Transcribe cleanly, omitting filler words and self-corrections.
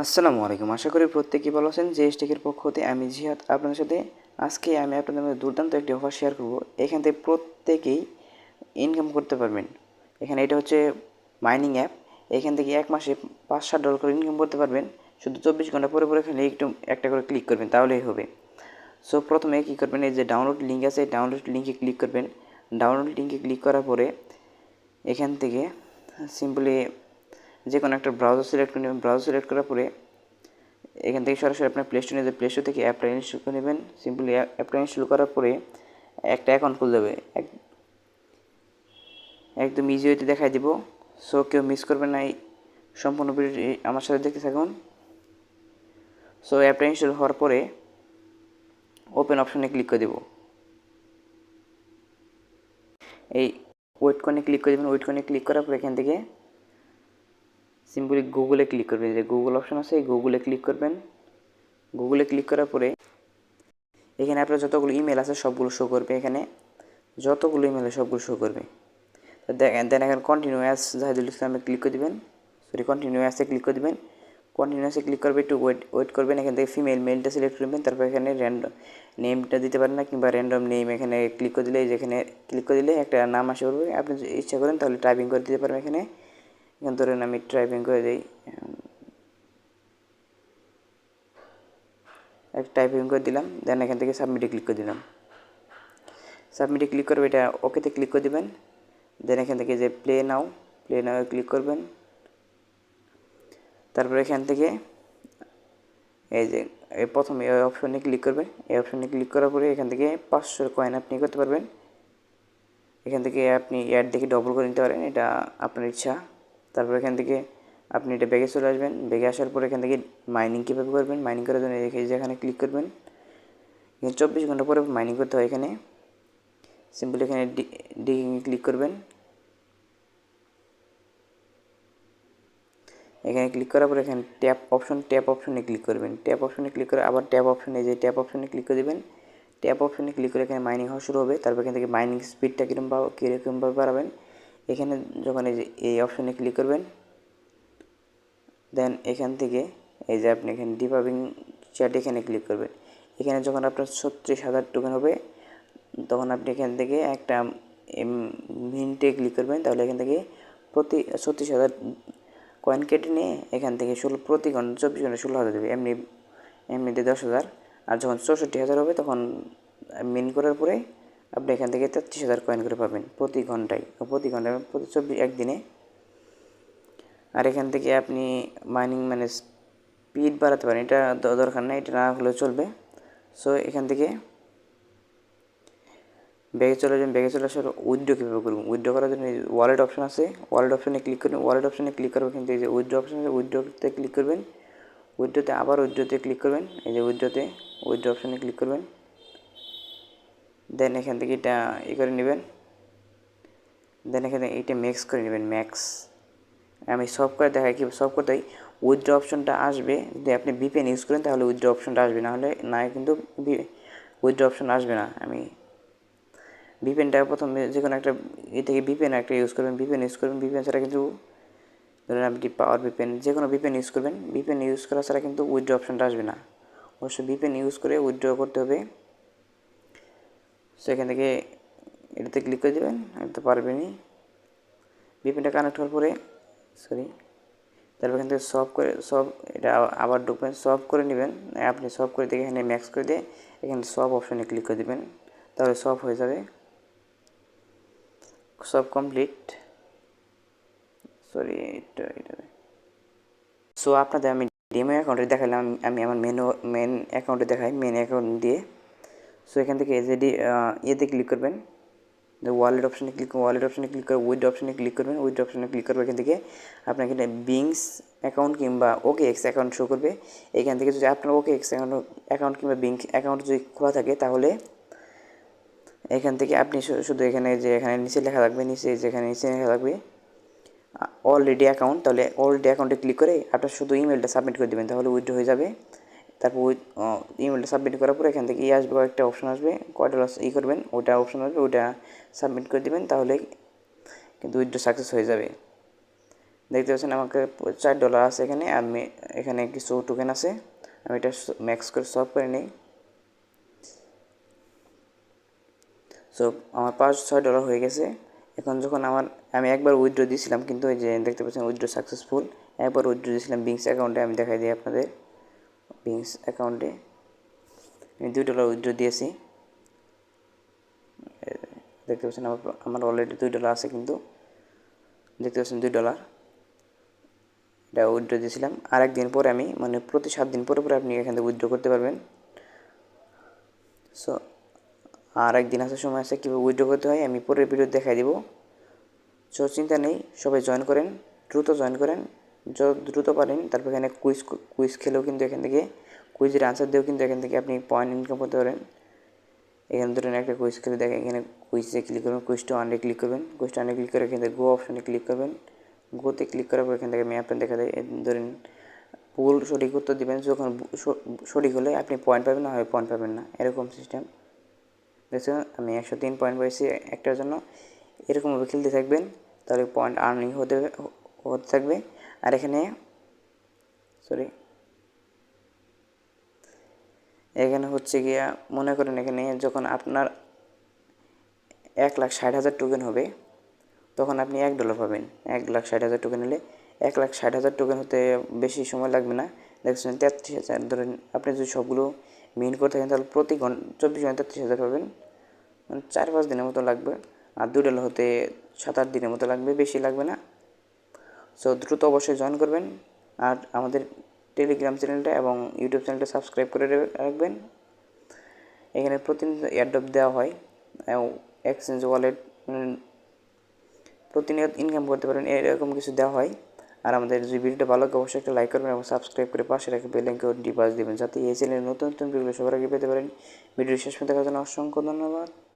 আসসালামু আলাইকুম। আশা করি প্রত্যেকেই ভালো আছেন। টেকের পক্ষ হতে আমি জিহাদ আপনাদের সাথে আজকে আমি আপনাদের মধ্যে দুর্দান্ত একটি অফার শেয়ার করব। এখান থেকে প্রত্যেকেই ইনকাম করতে পারবেন। এখানে এটা হচ্ছে মাইনিং অ্যাপ। এখান থেকে এক মাসে $5-7 করে ইনকাম করতে পারবেন। শুধু 24 ঘন্টা পরে পরে খালি একটু একটা করে ক্লিক করবেন, তাহলেই হবে। সো প্রথমে কী করবেন, এই যে ডাউনলোড লিঙ্ক আছে, ডাউনলোড লিঙ্কে ক্লিক করবেন। ডাউনলোড লিঙ্কে ক্লিক করার পরে এখান থেকে সিম্পলি যে কোনো একটা ব্রাউজার সিলেক্ট করে নেবেন। ব্রাউজার সিলেক্ট করার পরে এখান থেকে সরাসরি আপনার প্লে স্টোরে প্লে স্টোর থেকে অ্যাপটা ইনস্টল করে নেবেন। সিম্পলি অ্যাপটা ইনস্টল করার পরে একটা অ্যাকাউন্ট খুলে যাবে। একদম ইজি হইতে দেখাই দিব। সো কেউ মিস করবেন না, এই সম্পূর্ণ ভিডিওটি আমার সাথে দেখতে থাকুন। সো অ্যাপটা ইনস্টল হওয়ার পরে ওপেন অপশনে ক্লিক করে দেব। এই ওয়েটকয়েনে ক্লিক করে দেবেন। ওয়েটকয়েনে ক্লিক করার পরে এখান থেকে সিম্পলি গুগলে ক্লিক করবেন। যে গুগল অপশন আছে, এই গুগলে ক্লিক করবেন। গুগলে ক্লিক করার পরে এখানে আপনার যতগুলো ইমেল আছে সবগুলো শো করবে। এখানে যতগুলো ইমেল আছে সবগুলো শো করবে। দেন এখানে কন্টিনিউ অ্যাজ জাহিদুল ইসলামে ক্লিক করে দেবেন। কন্টিনিউ অ্যাসে ক্লিক করে দেবেন। কন্টিনিউ অ্যাসে ক্লিক করবে, একটু ওয়েট করবেন। এখান থেকে ফিমেল মেলটা সিলেক্ট করবেন। তারপর এখানে র্যান্ডম নেমটা দিতে পারেন না, কিংবা র্যান্ডম নেম এখানে ক্লিক করে দিলে, যেখানে ক্লিক করে দিলে একটা নাম আসে পড়বে। আপনি যদি ইচ্ছা করেন তাহলে টাইপিং করে দিতে পারবেন। এখানে ধরেন আমি টাইপিং করে দিই, টাইপিং করে দিলাম। দেন এখান থেকে সাবমিটে ক্লিক করে দিলাম। সাবমিটে ক্লিক করবে, এটা ওকেতে ক্লিক করে দেবেন। দেন এখান থেকে যে প্লে নাও ক্লিক করবেন। তারপর এখান থেকে এই যে প্রথম এই অপশনে ক্লিক করবেন। এই অপশনে ক্লিক করার পরে এখান থেকে 500 কয়েন আপনি করতে পারবেন। এখান থেকে আপনি অ্যাড দেখে ডবল করে নিতে পারেন, এটা আপনার ইচ্ছা। তারপর এখান থেকে আপনি এটা ব্যাগে চলে আসবেন। ব্যাগে আসার পর এখান থেকে মাইনিং কীভাবে করবেন, মাইনিং করার জন্য যেখানে ক্লিক করবেন, 24 ঘন্টা পরে মাইনিং করতে হয়। এখানে সিম্পলি এখানে ডিগিংয়ে ক্লিক করবেন। এখানে ক্লিক করার পর এখানে ট্যাপ অপশনে ক্লিক করবেন। ট্যাপ অপশনে ক্লিক করে আবার ট্যাপ অপশনে ক্লিক করে দেবেন। ট্যাপ অপশনে ক্লিক করে এখানে মাইনিং হওয়া শুরু হবে। তারপর এখান থেকে মাইনিং স্পিডটা কীরকমভাবে বাড়াবেন, এখানে যখন এই অপশনে ক্লিক করবেন, দেন এখান থেকে এই যে আপনি এখানে ডিবাবিং চ্যাট এখানে ক্লিক করবেন। এখানে যখন আপনার 36,000 টোকেন হবে, তখন আপনি এখান থেকে একটা মিন্টে ক্লিক করবেন। তাহলে এখান থেকে প্রতি 36,000 কয়েন কেটে নিয়ে এখান থেকে প্রতি ঘন্টা 24 ঘন্টা 16,000 দেবে। এমনিতে 10,000। আর যখন 64,000 হবে তখন মিন করার পরে আপনি এখান থেকে 33,000 কয়েন করে পাবেন প্রতি ঘন্টায়, প্রতি 24 একদিনে। আর এখান থেকে আপনি মাইনিং মানে স্পিড বাড়াতে পারেন, এটা দরকার নেই, এটা না হলেও চলবে। সো এখান থেকে ব্যাগে চলে যাবেন। ব্যাগে চলে আসার উইথড্র কীভাবে করবেন, উইথড্র করার জন্য ওয়ালেট অপশন আছে, ওয়ালেট অপশনে ক্লিক করবেন। ওয়ালেট অপশনে ক্লিক করবেন, কিন্তু এই যে উইথড্র অপশন আছে, উইথড্রতে ক্লিক করবেন। উইথড্রতে আবার উইথড্রতে ক্লিক করবেন। এই যে উইথড্র অপশনে ক্লিক করবেন। দেন এখান থেকে এটা করে নেবেন। দেন এখানে এটা ম্যাক্স করে নেবেন, ম্যাক্স। আমি সব করে দেখাই, কি সব করতে উইথড্র অপশনটা আসবে। যদি আপনি ভিপিএন ইউজ করেন তাহলে উইথড্র অপশনটা আসবে, না হলে না কিন্তু উইথড্র অপশন আসবে না। আমি ভিপিএনটা প্রথমে যে কোনো একটা থেকে ভিপিএন একটা ইউজ করবেন। ভিপিএন ছাড়া কিন্তু, ধরেন আপনি পাওয়ার ভিপিএন, যে কোনো ভিপিএন ইউজ করবেন। ভিপিএন ইউজ করা ছাড়া কিন্তু উইথড্র অপশনটা আসবে না। অবশ্যই ভিপিএন ইউজ করে উইথড্র করতে হবে। সেখান থেকে এটাতে ক্লিক করে দেবেন, আমি তো পারবেনই। ভিপিএনটা কানেক্ট হওয়ার পরে তারপর এখান থেকে এটা আবার ঢুকবেন, সলভ করে নেবেন। আপনি সলভ করে দিয়ে এখানে ম্যাক্স করে দিয়ে এখানে সব অপশনে ক্লিক করে দেবেন, তাহলে সলভ হয়ে যাবে। সব কমপ্লিট। সো আপনাদের আমি ডেমো অ্যাকাউন্টে দেখালাম। আমি আমার মেন অ্যাকাউন্টে দেখাই, মেন অ্যাকাউন্ট দিয়ে। সো এখান থেকে ইয়েতে ক্লিক করবেন, ওয়ালেট অপশনে ক্লিক করে উইথড্র অপশনে ক্লিক করবেন। উইথড্র অপশনে ক্লিক করবে, এখান থেকে আপনার এখানে বিংস অ্যাকাউন্ট কিংবা OKX অ্যাকাউন্ট শো করবে। এখান থেকে যদি আপনার OKX অ্যাকাউন্ট কিংবা বিংস অ্যাকাউন্ট যদি খোলা থাকে, তাহলে এখান থেকে আপনি শুধু এখানে নিচে লেখা থাকবে, নিচে লেখা থাকবে অলরেডি অ্যাকাউন্ট, তাহলে অলরেডি অ্যাকাউন্টে ক্লিক করে আপনার শুধু ইমেলটা সাবমিট করে দেবেন, তাহলে উইথড্র হয়ে যাবে। তারপর ইমেলটা সাবমিট করার পরে এখান থেকে আসবে, একটা অপশন আসবে, কয়টা করবেন ওটা অপশন আসবে, ওটা সাবমিট করে দেবেন, তাহলে কিন্তু উইথড্র সাকসেস হয়ে যাবে। দেখতে পাচ্ছেন আমাকে $4 আছে এখানে। আমি এখানে কিছু টোকেন আছে, আমি এটা ম্যাক্স করে সলভ করে নিই। সো আমার $5-6 হয়ে গেছে। এখন যখন আমি একবার উইথড্র দিয়েছিলাম, কিন্তু ওই যে দেখতে পাচ্ছেন উইথড্র সাকসেসফুল। একবার উইথড্র দিয়েছিলাম বিংস অ্যাকাউন্টে, আমি দেখাই দিই আপনাদের। বিংস অ্যাকাউন্টে আমি $2 উইথড্র দিয়েছি। দেখতে পাচ্ছেন আমার অলরেডি $2 আছে, কিন্তু দেখতে পাচ্ছেন $2 এটা উইথড্র দিয়েছিলাম। আর একদিন পরে আমি মানে প্রতি 7 দিন পরে আপনি এখান থেকে উইথড্র করতে পারবেন। সো আর একদিন আছে, সময় আছে, কীভাবে উইথড্র করতে হয় আমি পরের ভিডিও দেখাই দিব। সো চিন্তা নেই, সবাই জয়েন করেন, দ্রুত জয়েন করেন, যত দ্রুত পারেন। তারপর এখানে কুইজ খেলেও কিন্তু এখান থেকে কুইজের আনসার দিয়েও কিন্তু এখান থেকে আপনি পয়েন্ট ইনকাম করতে পারেন। এখানে ধরেন একটা কুইজ খেলে দেখেন, এখানে কুইজে ক্লিক করবেন, কুইজ টু আর্নে ক্লিক করবেন, কুইজ টু আর্নে ক্লিক করে এখান থেকে গো অপশানে ক্লিক করবেন। গোতে ক্লিক করার পর এখান থেকে ম্যাপটা দেখা দেয়। ধরেন ভুল সঠিক উত্তর দেবেন, যখন সঠিক হলে আপনি পয়েন্ট পাবেন, না হয় পয়েন্ট পাবেন না, এরকম সিস্টেম। দেখছেন আমি 103 পয়েন্ট পাইছি একটার জন্য। এরকমভাবে খেলতে থাকবেন, তাহলে পয়েন্ট আর্নিং হতে থাকবে। আর এখানে এখানে হচ্ছে গিয়া, মনে করেন এখানে যখন আপনার 1,60,000 টোকেন হবে, তখন আপনি $1 পাবেন। 1,60,000 টোকেন হলে 1,60,000 টোকেন হতে বেশি সময় লাগবে না। দেখছেন 33,000, ধরেন আপনি যদি সবগুলো মিন করে থাকেন, তাহলে প্রতি 24 ঘন্টা 33,000 পাবেন, মানে 4-5 দিনের মতো লাগবে। আর $2 হতে 7-8 দিনের মতো লাগবে, বেশি লাগবে না। সো দ্রুত অবশ্যই জয়েন করবেন। আর আমাদের টেলিগ্রাম চ্যানেলটা এবং ইউটিউব চ্যানেলটা সাবস্ক্রাইব করে রাখবেন। এখানে প্রতিনিয়ত এয়ারড্রপ দেওয়া হয়, এক্সচেঞ্জ ওয়ালেট প্রতিনিয়ত ইনকাম করতে পারেন, এরকম কিছু দেওয়া হয়। আর আমাদের যদি ভিডিওটা ভালো লাগে অবশ্যই একটা লাইক করবেন এবং সাবস্ক্রাইব করে পাশে রেখে বেল আইকনটি বাজিয়ে দেবেন, যাতে এই চ্যানেলের নতুন নতুন ভিডিওগুলো সবার আগে পেতে পারেন। ভিডিও শেষ পর্যন্ত দেখার জন্য অসংখ্য ধন্যবাদ।